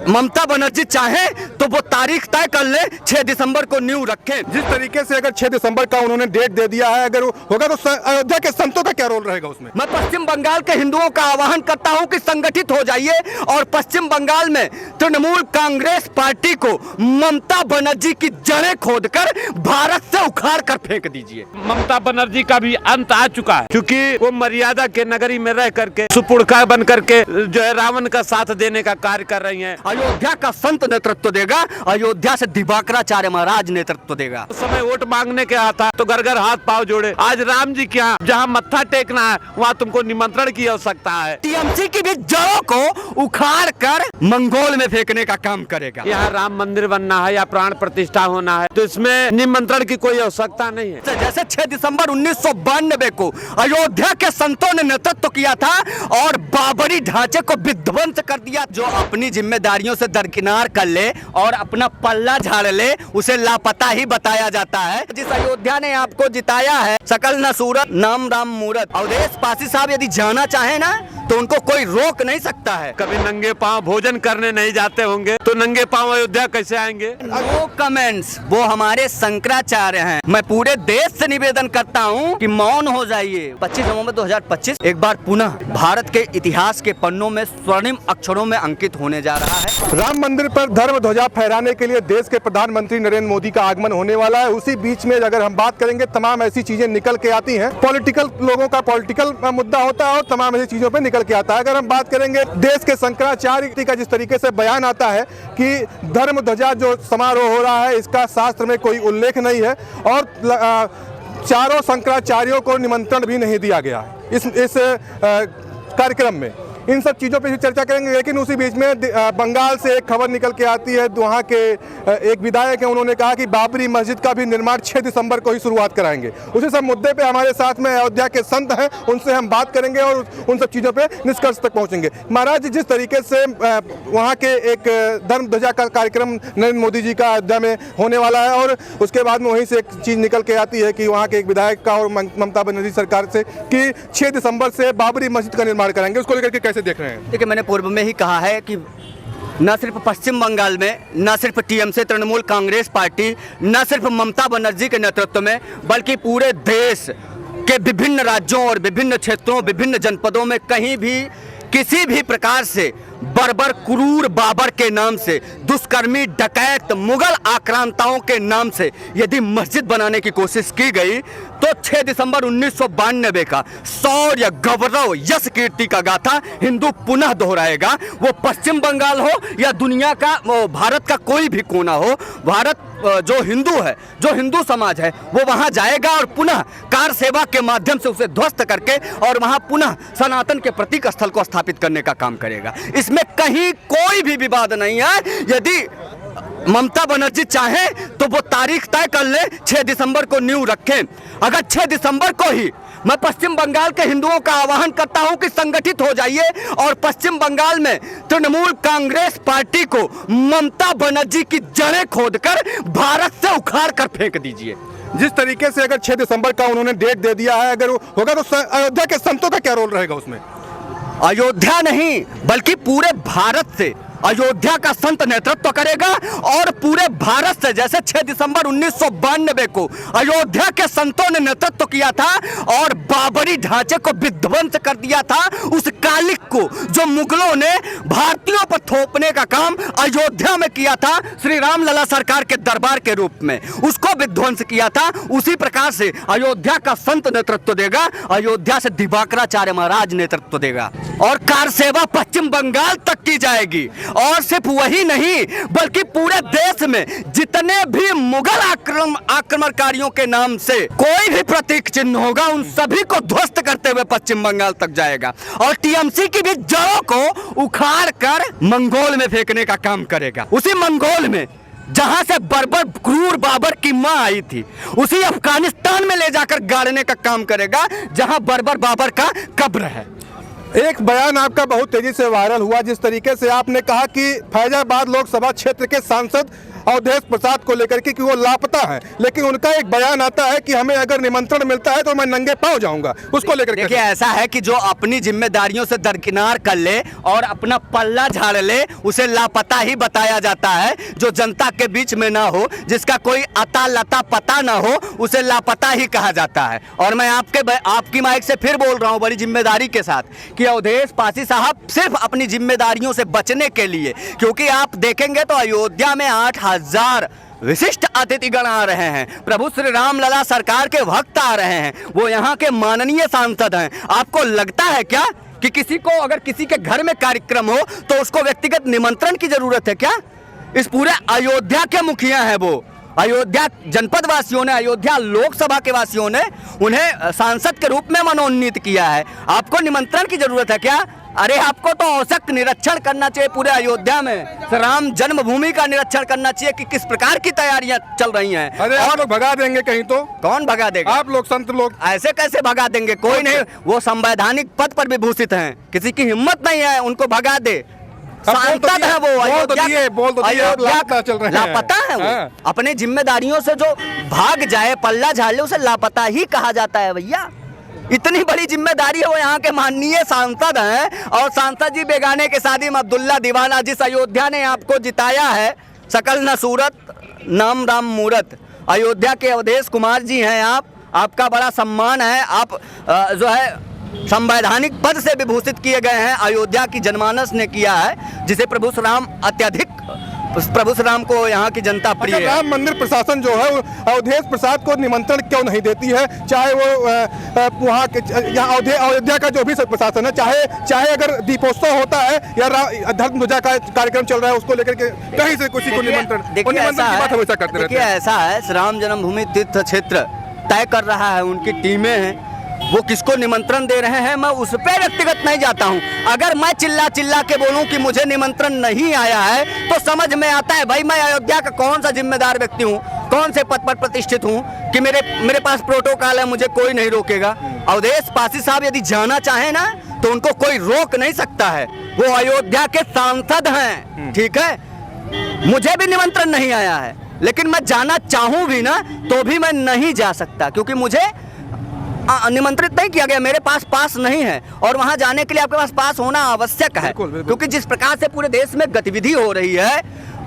ममता बनर्जी चाहे तो वो तारीख तय कर ले, 6 दिसंबर को नींव रखें। जिस तरीके से अगर 6 दिसंबर का उन्होंने डेट दे दिया है, अगर वो होगा तो अयोध्या के संतों का क्या रोल रहेगा उसमें? मैं पश्चिम बंगाल के हिंदुओं का आह्वान करता हूं कि संगठित हो जाइए और पश्चिम बंगाल में तृणमूल कांग्रेस पार्टी को ममता बनर्जी की जड़ें खोदकर भारत से उखाड़ कर फेंक दीजिए। ममता बनर्जी का भी अंत आ चुका है, क्योंकि वो मर्यादा के नगरी में रह करके सुपुर्खा बन करके जो है रावण का साथ देने का कार्य कर रही हैं। अयोध्या का संत नेतृत्व देगा, अयोध्या से दिवाकराचार्य महाराज नेतृत्व देगा। उस समय वोट मांगने के आता तो घर घर हाथ पांव जोड़े। आज राम जी के यहाँ जहाँ मत्था टेकना है वहाँ तुमको निमंत्रण की आवश्यकता है। टीएमसी की भी जड़ों को उखाड़ कर मंगोल में फेंकने का काम करेगा। यहाँ राम मंदिर बनना है या प्राण प्रतिष्ठा होना है तो इसमें निमंत्रण की कोई आवश्यकता नहीं है। जैसे 6 दिसंबर 1992 को अयोध्या के संतों ने नेतृत्व किया था और बाबरी ढांचे को विध्वंस कर दिया। जो अपनी जिम्मेदारियों से दरकिनार कर ले और अपना पल्ला झाड़ ले उसे लापता ही बताया जाता है। जिस अयोध्या ने आपको जिताया है, सकल न सूरत नाम राम मूरत। अवधेश पासी साहब यदि जाना चाहे ना तो उनको कोई रोक नहीं सकता है। कभी नंगे पांव भोजन करने नहीं जाते होंगे तो नंगे पांव अयोध्या कैसे आएंगे? नो कमेंट्स, वो हमारे शंकराचार्य हैं। मैं पूरे देश से निवेदन करता हूं कि मौन हो जाइए। 25 नवंबर 2025 एक बार पुनः भारत के इतिहास के पन्नों में स्वर्णिम अक्षरों में अंकित होने जा रहा है। राम मंदिर पर धर्म ध्वजा फहराने के लिए देश के प्रधानमंत्री नरेंद्र मोदी का आगमन होने वाला है। उसी बीच में अगर हम बात करेंगे, तमाम ऐसी चीजें निकल के आती हैं। पॉलिटिकल लोगों का पॉलिटिकल मुद्दा होता है और तमाम ऐसी चीजों पे निकल के आता है। अगर हम बात करेंगे देश के शंकराचार्य का जिस तरीके से बयान आता है कि धर्म ध्वजा जो समारोह हो रहा है इसका शास्त्र में कोई उल्लेख नहीं है और चारों शंकराचार्यों को निमंत्रण भी नहीं दिया गया है इस कार्यक्रम में। इन सब चीज़ों पे भी चर्चा करेंगे, लेकिन उसी बीच में बंगाल से एक खबर निकल के आती है। वहाँ के एक विधायक हैं, उन्होंने कहा कि बाबरी मस्जिद का भी निर्माण 6 दिसंबर को ही शुरुआत कराएंगे। उसी सब मुद्दे पे हमारे साथ में अयोध्या के संत हैं, उनसे हम बात करेंगे और उन सब चीज़ों पे निष्कर्ष तक पहुँचेंगे। महाराज जी, जिस तरीके से वहाँ के एक धर्म ध्वजा का कार्यक्रम नरेंद्र मोदी जी का अयोध्या में होने वाला है और उसके बाद में वहीं से एक चीज़ निकल के आती है कि वहाँ के एक विधायक का और ममता बनर्जी सरकार से कि 6 दिसंबर से बाबरी मस्जिद का निर्माण कराएंगे, उसको लेकर के कैसे देख रहे हैं? देखिए, मैंने पूर्व में ही कहा है कि न सिर्फ पश्चिम बंगाल में, न सिर्फ टीएमसी तृणमूल कांग्रेस पार्टी, न सिर्फ ममता बनर्जी के नेतृत्व में, बल्कि पूरे देश के विभिन्न राज्यों और विभिन्न क्षेत्रों, विभिन्न जनपदों में कहीं भी किसी भी प्रकार से बर्बर क्रूर बाबर के नाम से, दुष्कर्मी डकैत मुगल आक्रांताओं के नाम से यदि मस्जिद बनाने की कोशिश की गई तो 6 दिसंबर 1992 का शौर्य, गौरव, यश, कीर्ति का गाथा हिंदू पुनः दोहराएगा। वो पश्चिम बंगाल हो या दुनिया का भारत का कोई भी कोना हो, भारत जो हिंदू है, जो हिंदू समाज है, वो वहां जाएगा और पुनः कार सेवा के माध्यम से उसे ध्वस्त करके और वहां पुनः सनातन के प्रतीक स्थल को स्थापित करने का काम करेगा। इसमें कहीं कोई भी विवाद नहीं है। यदि ममता बनर्जी चाहे तो वो तारीख तय कर ले, 6 दिसंबर को नींव रखें। अगर 6 दिसंबर को ही मैं पश्चिम बंगाल के हिंदुओं का आह्वान करता हूं कि संगठित हो जाइए और पश्चिम बंगाल में तृणमूल कांग्रेस पार्टी को ममता बनर्जी की जड़ें खोदकर भारत से उखाड़ कर फेंक दीजिए। जिस तरीके से अगर 6 दिसंबर का उन्होंने डेट दे दिया है, अगर होगा तो अयोध्या के संतों का क्या रोल रहेगा उसमें? अयोध्या नहीं बल्कि पूरे भारत से अयोध्या का संत नेतृत्व करेगा और पूरे भारत से, जैसे 6 दिसंबर 1992 को अयोध्या के संतों ने नेतृत्व किया था और बाबरी ढांचे को विध्वंस कर दिया था, उस कालिक को जो मुगलों ने भारतीयों पर थोपने का काम अयोध्या में किया था श्री राम लला सरकार के दरबार के रूप में, उसको विध्वंस किया था। उसी प्रकार से अयोध्या का संत नेतृत्व देगा, अयोध्या से दिवाकराचार्य महाराज नेतृत्व देगा और कार सेवा पश्चिम बंगाल तक की जाएगी। और सिर्फ वही नहीं बल्कि पूरे देश में जितने भी मुगल आक्रमणकारियों के नाम से कोई भी प्रतीक चिन्ह होगा उन सभी को ध्वस्त करते हुए पश्चिम बंगाल तक जाएगा और टीएमसी की भी जड़ों को उखाड़ कर मंगोल में फेंकने का काम करेगा। उसी मंगोल में जहां से बर्बर क्रूर बाबर की मां आई थी, उसी अफगानिस्तान में ले जाकर गाड़ने का काम करेगा जहां बर्बर बाबर का कब्र है। एक बयान आपका बहुत तेजी से वायरल हुआ, जिस तरीके से आपने कहा कि फैजाबाद लोकसभा क्षेत्र के सांसद अवधेश प्रसाद को लेकर के कि वो लापता है, लेकिन उनका एक बयान आता है कि हमें अगर निमंत्रण मिलता है तो मैं नंगे पांव जाऊंगा। उसको लेकर के देखिए, ऐसा है कि जो अपनी जिम्मेदारियों से दरकिनार कर ले और अपना पल्ला झाड़ ले, उसे लापता ही बताया जाता है। जो जनता के बीच में ना हो, जिसका कोई अता लता पता ना हो, उसे लापता ही कहा जाता है। और मैं आपकी माइक से फिर बोल रहा हूं बड़ी जिम्मेदारी के साथ कि अवधेश पासी साहब सिर्फ अपनी जिम्मेदारियों से बचने के लिए, क्योंकि आप देखेंगे तो अयोध्या में 8,000 विशिष्ट अतिथिगण आ रहे हैं, प्रभु श्री राम लला सरकार के भक्त आ रहे हैं, वो यहाँ के माननीय सांसद हैं। आपको लगता है क्या कि किसी को अगर किसी के घर में कार्यक्रम हो तो उसको व्यक्तिगत निमंत्रण की जरूरत है क्या? इस पूरे अयोध्या के मुखिया हैं वो। अयोध्या जनपद वासियों ने, अयोध्या लोकसभा के वासियों ने उन्हें सांसद के रूप में मनोनीत किया है। आपको निमंत्रण की जरूरत है क्या? अरे आपको तो औचक निरीक्षण करना चाहिए पूरे अयोध्या में, राम जन्मभूमि का निरीक्षण करना चाहिए कि किस प्रकार की तैयारियां चल रही हैं। अरे आप लोग भगा देंगे कहीं तो? कौन भगा देगा? आप लोग संत लोग ऐसे कैसे भगा देंगे? कोई नहीं, वो संवैधानिक पद पर विभूषित हैं, किसी की हिम्मत नहीं है उनको भगा दे। सांसद है वो, लापता है वो। अपने जिम्मेदारियों से जो भाग जाए, पल्ला झाड़ ले, उसे लापता ही कहा जाता है भैया। इतनी बड़ी जिम्मेदारी है, वो यहाँ के माननीय सांसद हैं और सांसद जी बेगाने के शादी में अब्दुल्ला दीवाना, जिस अयोध्या ने आपको जिताया है, सकल न सूरत नाम राम मूरत, अयोध्या के अवधेश कुमार जी हैं आप, आपका बड़ा सम्मान है। आप जो है संवैधानिक पद से विभूषित किए गए हैं, अयोध्या की जनमानस ने किया है, जिसे प्रभु श्री राम अत्यधिक, प्रभु श्री राम को यहाँ की जनता प्रिय है। राम मंदिर प्रशासन जो है अवधेश प्रसाद को निमंत्रण क्यों नहीं देती है? चाहे वो वहाँ के अयोध्या का जो भी प्रशासन है, चाहे अगर दीपोत्सव होता है या धर्म ध्वजा का कार्यक्रम चल रहा है, उसको लेकर के कहीं से किसी को निमंत्रण की बात हमेशा करते रहते हैं। ऐसा है, श्री राम जन्मभूमि तीर्थ क्षेत्र तय कर रहा है, उनकी टीमें हैं, वो किसको निमंत्रण दे रहे हैं मैं उस पर व्यक्तिगत नहीं जाता हूं। अगर मैं चिल्ला चिल्ला के बोलूं कि मुझे निमंत्रण नहीं आया है तो समझ में आता है भाई मैं अयोध्या का कौन सा जिम्मेदार व्यक्ति हूं, कौन से पद पर प्रतिष्ठित हूं कि मेरे पास प्रोटोकॉल है, मुझे कोई नहीं रोकेगा। अवधेश पासी साहब यदि जाना चाहे ना तो उनको कोई रोक नहीं सकता है, वो अयोध्या के सांसद हैं, ठीक है। मुझे भी निमंत्रण नहीं आया है, लेकिन मैं जाना चाहूं भी ना तो भी मैं नहीं जा सकता, क्योंकि मुझे निमंत्रित नहीं किया गया, मेरे पास नहीं है। और वहां जाने के लिए आपके पास पास होना आवश्यक है, क्योंकि जिस प्रकार से पूरे देश में गतिविधि हो रही है,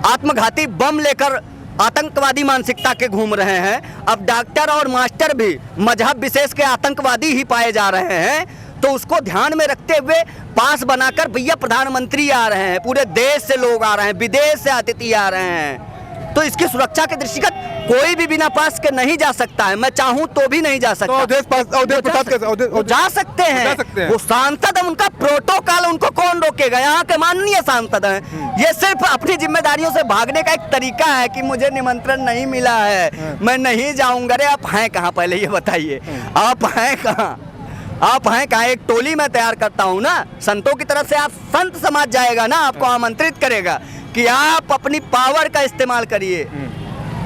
आत्मघाती बम लेकर आतंकवादी मानसिकता के घूम रहे हैं, अब डॉक्टर और मास्टर भी मजहब विशेष के आतंकवादी ही पाए जा रहे हैं, तो उसको ध्यान में रखते हुए पास बनाकर भैया प्रधानमंत्री आ रहे हैं, पूरे देश से लोग आ रहे हैं, विदेश से अतिथि आ रहे हैं, तो इसकी सुरक्षा के दृष्टिगत कोई भी बिना पास के नहीं जा सकता है। मैं चाहूं तो भी नहीं जा सकता। तो जा सकते हैं, वो सांसद है, उनका प्रोटोकॉल, उनको कौन रोकेगा? यहाँ के माननीय सांसद हैं। ये सिर्फ अपनी जिम्मेदारियों से भागने का एक तरीका है कि मुझे निमंत्रण नहीं मिला है, मैं नहीं जाऊंगा। अरे आप हैं कहाँ, पहले ये बताइए, आप हैं कहाँ? आप हैं कहाँ? एक टोली मैं तैयार करता हूँ ना, संतों की तरफ से आप संत समाज जाएगा ना, आपको आमंत्रित करेगा कि आप अपनी पावर का इस्तेमाल करिए,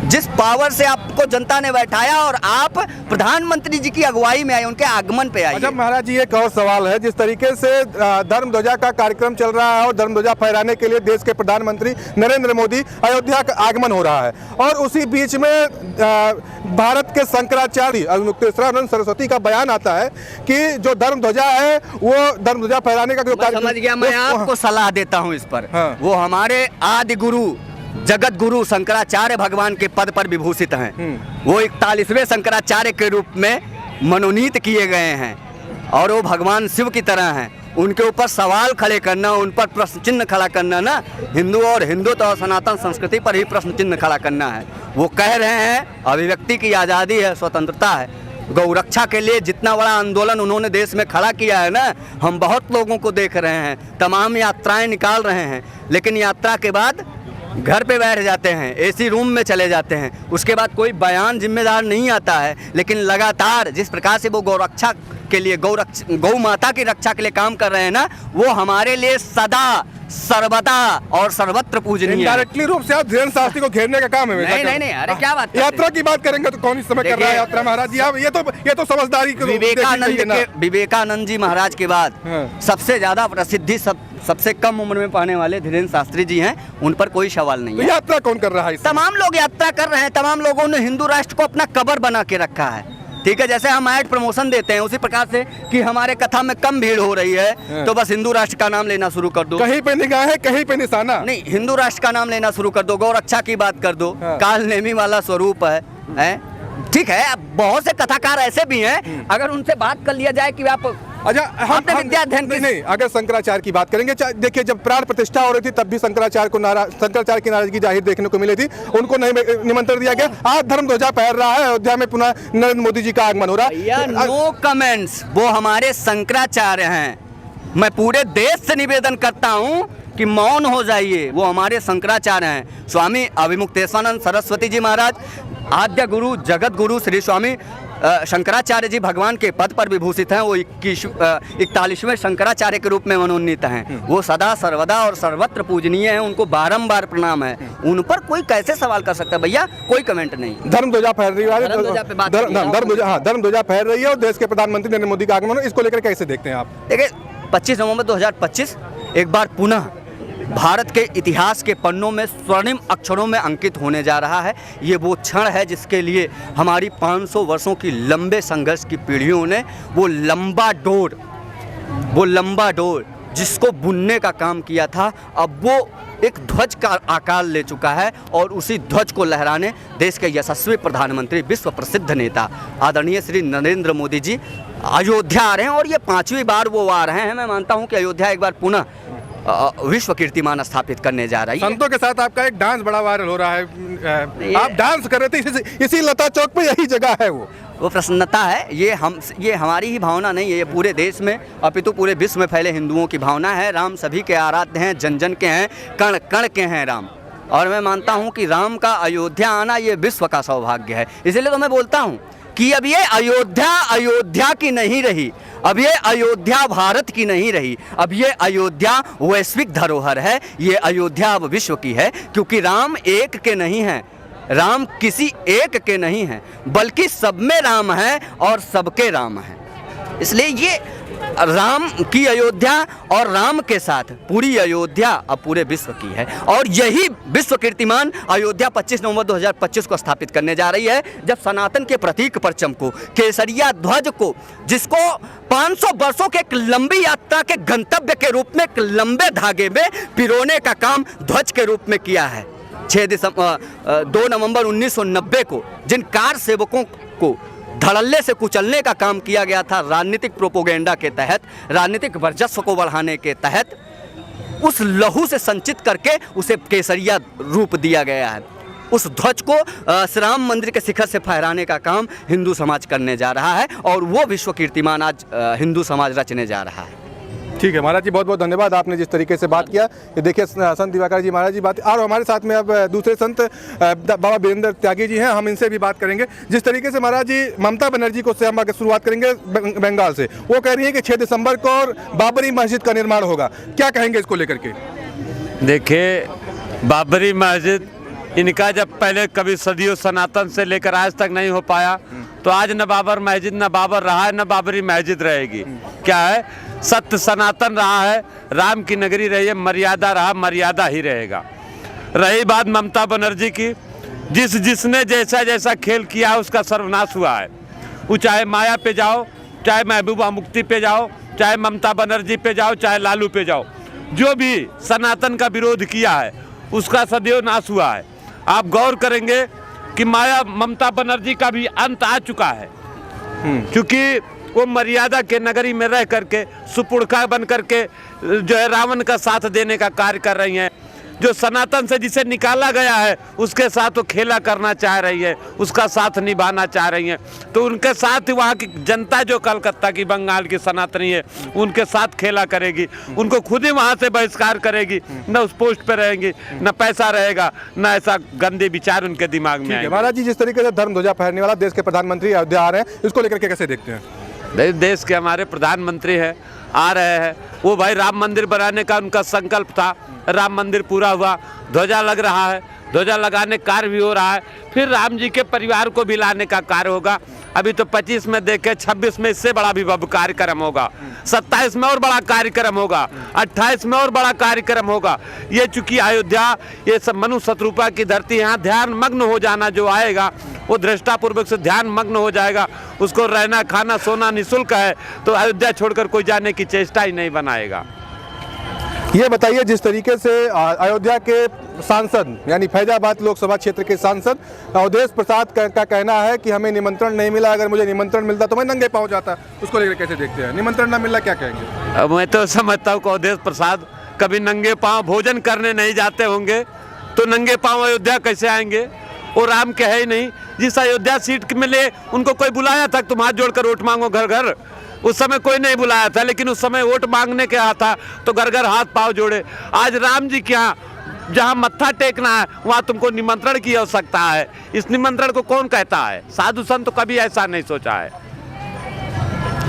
जिस पावर से आपको जनता ने बैठाया, और आप प्रधानमंत्री जी की अगुवाई में आए, उनके आगमन पे आए। अच्छा महाराज जी, एक और सवाल है, जिस तरीके से धर्म ध्वजा का कार्यक्रम चल रहा है और धर्म ध्वजा फहराने के लिए देश के प्रधानमंत्री नरेंद्र मोदी अयोध्या का आगमन हो रहा है, और उसी बीच में भारत के शंकराचार्य अवधूतेश्वरानंद सरस्वती का बयान आता है कि जो धर्म ध्वजा है वो धर्म ध्वजा फहराने का जो समझ गया, मैं आपको सलाह देता हूँ इस पर। हाँ। वो हमारे आदि गुरु जगत गुरु शंकराचार्य भगवान के पद पर विभूषित हैं, वो 41वें शंकराचार्य के रूप में मनोनीत किए गए हैं, और वो भगवान शिव की तरह हैं। उनके ऊपर सवाल खड़े करना, उन पर प्रश्न चिन्ह खड़ा करना ना, हिंदुत्व और सनातन संस्कृति पर ही प्रश्न चिन्ह खड़ा करना है। वो कह रहे हैं अभिव्यक्ति की आज़ादी है, स्वतंत्रता है, गौरक्षा के लिए जितना बड़ा आंदोलन उन्होंने देश में खड़ा किया है ना, हम बहुत लोगों को देख रहे हैं, तमाम यात्राएं निकाल रहे हैं, लेकिन यात्रा के बाद घर पे बैठ जाते हैं, एसी रूम में चले जाते हैं, उसके बाद कोई बयान जिम्मेदार नहीं आता है। लेकिन लगातार जिस प्रकार से वो गौरक्षा के लिए गौ माता की रक्षा के लिए काम कर रहे हैं ना, वो हमारे लिए सदा सर्वदा और सर्वत्र पूजनीय है। इनडायरेक्टली रूप से आप धीरेन्द्र शास्त्री को घेरने का काम है। नहीं, अरे क्या बात करते हैं? यात्रा की बात करेंगे तो कौन इस समय कर रहा है यात्रा महाराज जी? आप ये तो समझदारी विवेकानंद जी महाराज के बाद हाँ। सबसे ज्यादा प्रसिद्धि सबसे कम उम्र में पाने वाले धीरेन्द्र शास्त्री जी हैं, उन पर कोई सवाल नहीं तो है। यात्रा कौन कर रहा है? तमाम लोग यात्रा कर रहे हैं, तमाम लोगों ने हिंदू राष्ट्र को अपना कबर बना के रखा है। ठीक है, जैसे हम ऐड प्रमोशन देते हैं उसी प्रकार से कि हमारे कथा में कम भीड़ हो रही है तो बस हिंदू राष्ट्र का नाम लेना शुरू कर दो। कहीं पे निगाह है, कहीं पे निशाना नहीं, हिंदू राष्ट्र का नाम लेना शुरू कर दो, गौ रक्षा की बात कर दो, काल नेमी वाला स्वरूप है। ठीक है, अब बहुत से कथाकार ऐसे भी हैं, अगर उनसे बात कर लिया जाए कि आप अच्छा आपने विद्या अध्ययन की नहीं, अगर शंकराचार्य की बात करेंगे, देखिए जब प्राण प्रतिष्ठा हो रही थी तब भी शंकराचार्य की नाराजगी जाहिर देखने को मिली थी, उनको नहीं निमंत्रण दिया गया। आज धर्म ध्वजा फहर रहा है, अयोध्या में पुनः नरेंद्र मोदी जी का आगमन हो रहा है। नो कमेंट्स, वो हमारे शंकराचार्य हैं। मैं पूरे देश से निवेदन करता हूं कि मौन हो जाइए, वो हमारे शंकराचार्य हैं। स्वामी अभिमुक्तेश्वरानंद सरस्वती जी महाराज, आद्य गुरु जगत गुरु श्री स्वामी शंकराचार्य जी भगवान के पद पर विभूषित हैं। वो 41वें शंकराचार्य के रूप में मनोनीत हैं। वो सदा सर्वदा और सर्वत्र पूजनीय हैं, उनको बारंबार प्रणाम है। उन पर कोई कैसे सवाल कर सकता है? भैया कोई कमेंट नहीं। धर्म ध्वजा फहर रही है, धर्म ध्वजा फहर रही है और देश के प्रधानमंत्री नरेंद्र मोदी का आगमन, इसको लेकर कैसे देखते हैं आप? देखिए, 25 नवंबर 2025 एक बार पुनः भारत के इतिहास के पन्नों में स्वर्णिम अक्षरों में अंकित होने जा रहा है। ये वो क्षण है जिसके लिए हमारी 500 वर्षों की लंबे संघर्ष की पीढ़ियों ने वो लंबा डोर जिसको बुनने का काम किया था, अब वो एक ध्वज का आकार ले चुका है और उसी ध्वज को लहराने देश के यशस्वी प्रधानमंत्री, विश्व प्रसिद्ध नेता आदरणीय श्री नरेंद्र मोदी जी अयोध्या आ रहे हैं। और ये 5वीं बार वो आ रहे हैं। मैं मानता हूँ कि अयोध्या एक बार पुनः विश्व कीर्तिमान स्थापित करने जा रही है। संतों के साथ आपका एक डांस बड़ा वायरल हो रहा है, आप डांस कर रहे थे इसी लता चौक पे, यही जगह है वो प्रसन्नता है। ये हमारी ही भावना नहीं है, ये पूरे देश में अपितु पूरे विश्व में फैले हिंदुओं की भावना है। राम सभी के आराध्य हैं, जन जन के हैं, कण कण के हैं राम। और मैं मानता हूँ कि राम का अयोध्या आना ये विश्व का सौभाग्य है। इसलिए तो मैं बोलता हूँ कि अब ये अयोध्या की नहीं रही, अब ये अयोध्या भारत की नहीं रही, अब ये अयोध्या वैश्विक धरोहर है। ये अयोध्या अब विश्व की है, क्योंकि राम एक के नहीं हैं, राम किसी एक के नहीं हैं, बल्कि सब में राम है और सबके राम है। इसलिए ये राम की अयोध्या और राम के साथ पूरी अयोध्या अब पूरे विश्व की है। और यही विश्व कीर्तिमान अयोध्या 25 नवंबर 2025 को स्थापित करने जा रही है, जब सनातन के प्रतीक परचम को, केसरिया ध्वज को, जिसको 500 वर्षों के एक लंबी यात्रा के गंतव्य के रूप में एक लंबे धागे में पिरोने का काम ध्वज के रूप में किया है। 2 नवंबर 1990 को जिन कार सेवकों को धड़ल्ले से कुचलने का काम किया गया था, राजनीतिक प्रोपोगेंडा के तहत, राजनीतिक वर्चस्व को बढ़ाने के तहत, उस लहू से संचित करके उसे केसरिया रूप दिया गया है। उस ध्वज को श्री राम मंदिर के शिखर से फहराने का काम हिंदू समाज करने जा रहा है और वो विश्व कीर्तिमान आज हिंदू समाज रचने जा रहा है। ठीक है महाराज जी, बहुत बहुत धन्यवाद आपने जिस तरीके से बात किया। ये देखिए संत दिवाकर जी महाराज जी बात, और हमारे साथ में अब दूसरे संत बाबा वीरेंद्र त्यागी जी हैं, हम इनसे भी बात करेंगे। जिस तरीके से महाराज जी ममता बनर्जी को से हम आगे शुरुआत करेंगे बंगाल से, वो कह रही है कि 6 दिसंबर को और बाबरी मस्जिद का निर्माण होगा, क्या कहेंगे इसको लेकर के? देखिए, बाबरी मस्जिद इनका जब पहले कभी सदियों सनातन से लेकर आज तक नहीं हो पाया, तो आज न बाबर मस्जिद न बाबर रहा है, न बाबरी मस्जिद रहेगी। क्या है, सत्य सनातन रहा है, राम की नगरी रही है, मर्यादा रहा, मर्यादा ही रहेगा। रही बात ममता बनर्जी की, जिसने जैसा जैसा खेल किया है उसका सर्वनाश हुआ है। वो चाहे माया पे जाओ, चाहे महबूबा मुफ्ती पे जाओ, चाहे ममता बनर्जी पे जाओ, चाहे लालू पे जाओ, जो भी सनातन का विरोध किया है उसका सदैव नाश हुआ है। आप गौर करेंगे कि माया ममता बनर्जी का भी अंत आ चुका है, क्योंकि वो मर्यादा के नगरी में रह करके सुपुड़का बन करके जो है रावण का साथ देने का कार्य कर रही हैं। जो सनातन से जिसे निकाला गया है उसके साथ वो खेला करना चाह रही है, उसका साथ निभाना चाह रही हैं। तो उनके साथ वहाँ की जनता जो कलकत्ता की, बंगाल की सनातनी है, उनके साथ खेला करेगी, उनको खुद ही वहाँ से बहिष्कार करेगी, न उस पोस्ट पे रहेंगी, न पैसा रहेगा, न ऐसा गंदे विचार उनके दिमाग में आएंगे। महाराज जी, जिस तरीके से धर्म ध्वजा फहरने वाला देश के प्रधानमंत्री अयोध्या आ रहे हैं, इसको लेकर के कैसे देखते हैं? देश के हमारे प्रधानमंत्री हैं, आ रहे हैं, वो भाई राम मंदिर बनाने का उनका संकल्प था, राम मंदिर पूरा हुआ, ध्वजा लग रहा है, ध्वजा लगाने कार्य भी हो रहा है, फिर राम जी के परिवार को भी लाने का कार्य होगा। अभी तो 25 में देखे, 26 में इससे बड़ा भी भव्य कार्यक्रम होगा, 27 में और बड़ा कार्यक्रम होगा, 28 में और बड़ा कार्यक्रम होगा। ये चूंकि अयोध्या, ये सब मनु शत्रुपा की धरती, यहाँ ध्यान मग्न हो जाना जो आएगा वो दृष्टापूर्वक से ध्यान मग्न हो जाएगा। उसको रहना खाना सोना निःशुल्क है, तो अयोध्या छोड़कर कोई जाने की चेष्टा ही नहीं बनाएगा। ये बताइए, जिस तरीके से अयोध्या के सांसद यानी फैजाबाद लोकसभा क्षेत्र के सांसद अवधेश प्रसाद का कहना है कि हमें निमंत्रण नहीं मिला, अगर मुझे निमंत्रण मिलता तो मैं नंगे पांव जाता, उसको लेकर कैसे देखते हैं? निमंत्रण ना मिलना क्या कहेंगे? अब मैं तो समझता हूँ कि अवधेश प्रसाद कभी नंगे पांव भोजन करने नहीं जाते होंगे, तो नंगे पांव अयोध्या कैसे आएंगे? वो राम के है ही नहीं। जिस अयोध्या सीट में ले उनको कोई बुलाया था, तुम हाथ जोड़कर वोट मांगो घर घर, उस समय कोई नहीं बुलाया था, लेकिन उस समय वोट मांगने के था तो घर घर हाथ पांव जोड़े। आज राम जी के यहाँ जहाँ मत्था टेकना है वहाँ तुमको निमंत्रण की आवश्यकता है। इस निमंत्रण को कौन कहता है? साधु संत तो कभी ऐसा नहीं सोचा है।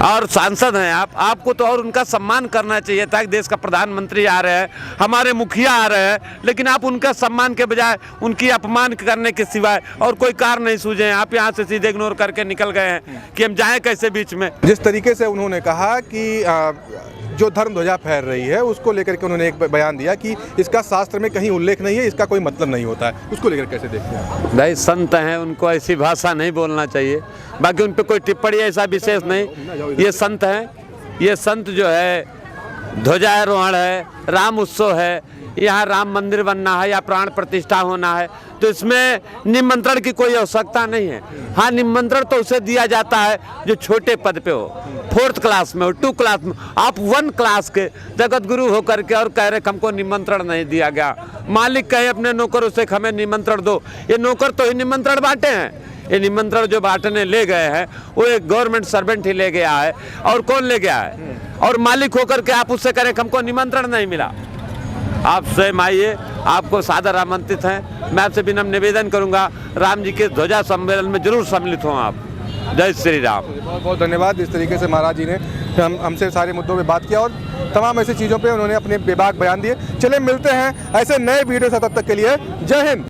और सांसद हैं आप, आपको तो और उनका सम्मान करना चाहिए था कि देश का प्रधानमंत्री आ रहे हैं, हमारे मुखिया आ रहे हैं, लेकिन आप उनका सम्मान के बजाय उनकी अपमान करने के सिवाय और कोई कारण नहीं सूझे। आप यहाँ से सीधे इग्नोर करके निकल गए हैं कि हम जाएं कैसे बीच में। जिस तरीके से उन्होंने कहा कि जो धर्म ध्वजा फहर रही है उसको लेकर के उन्होंने एक बयान दिया कि इसका शास्त्र में कहीं उल्लेख नहीं है, इसका कोई मतलब नहीं होता है, उसको लेकर कैसे देखते हैं? भाई संत हैं, उनको ऐसी भाषा नहीं बोलना चाहिए, बाकी उन पर कोई टिप्पणी ऐसा विशेष नहीं। ये संत हैं, ये संत जो है ध्वजारोहण है, राम उत्सव है, यहाँ राम मंदिर बनना है या प्राण प्रतिष्ठा होना है, तो इसमें निमंत्रण की कोई आवश्यकता नहीं है। हाँ, निमंत्रण तो उसे दिया जाता है जो छोटे पद पे हो, 4th क्लास में हो, 2 क्लास में। आप 1 क्लास के जगत गुरु होकर के और कह रहे हमको निमंत्रण नहीं दिया गया। मालिक कहे अपने नौकरों से हमें निमंत्रण दो, ये नौकर तो ही निमंत्रण बांटे हैं। ये निमंत्रण जो बांटने ले गए हैं वो एक गवर्नमेंट सर्वेंट ही ले गया है, और कौन ले गया है? और मालिक होकर के आप उससे करें हमको निमंत्रण नहीं मिला। आप स्वयं आइए, आपको सादर आमंत्रित हैं। मैं आपसे विनम्र निवेदन करूंगा, राम जी के ध्वजा सम्मेलन में जरूर सम्मिलित हों आप। जय श्री राम। बहुत बहुत धन्यवाद। इस तरीके से महाराज जी ने हमसे सारे मुद्दों पे बात किया और तमाम ऐसी चीज़ों पे उन्होंने अपने बेबाक बयान दिए। चलिए मिलते हैं ऐसे नए वीडियो से, तब तक के लिए जय हिंद।